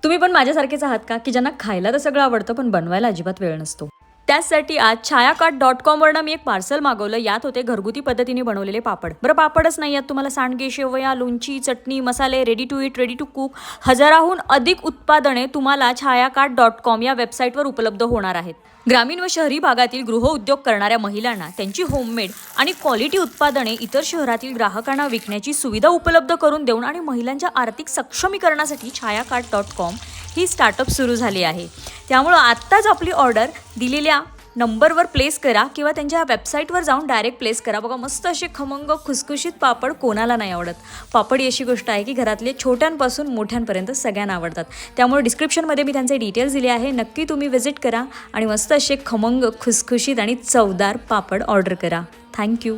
तुम्ही पण माझ्यासारखेच आहात का, की ज्यांना खायला तर सगळं आवडतं पण बनवायला अजिबात वेळ नसतो? त्याचसाठी आज छायाकाट.com वरनं मी एक पार्सल मागवलं. यात होते घरगुती पद्धतीने बनवलेले पापड. बरं, पापडच नाही यात तुम्हाला सांडगे, शेवया, लोणची, चटणी, मसाले, ready to eat, ready to cook हजाराहून अधिक उत्पादने तुम्हाला छायाकाट.com या वेबसाईटवर उपलब्ध होणार आहेत. ग्रामीण व शहरी भागातील गृहउद्योग करणाऱ्या महिलांना त्यांची होममेड आणि क्वालिटी उत्पादने इतर शहरातील ग्राहकांना विकण्याची सुविधा उपलब्ध करून देऊन आणि महिलांच्या आर्थिक सक्षमीकरणासाठी छायाकाट.com ही स्टार्टअप सुरू झाली आहे. त्यामुळं आत्ताच आपली ऑर्डर दिलेल्या नंबरवर प्लेस करा किंवा त्यांच्या वेबसाईटवर जाऊन डायरेक्ट प्लेस करा. बघा, मस्त असे खमंग खुसखुशीत पापड कोणाला नाही आवडत. पापड ही अशी गोष्ट आहे की घरातले छोट्यांपासून मोठ्यांपर्यंत सगळ्यांना आवडतात. त्यामुळे डिस्क्रिप्शनमध्ये मी त्यांचे डिटेल्स दिले आहे. नक्की तुम्ही व्हिजिट करा आणि मस्त असे खमंग खुसखुशीत आणि चवदार पापड ऑर्डर करा. थँक्यू.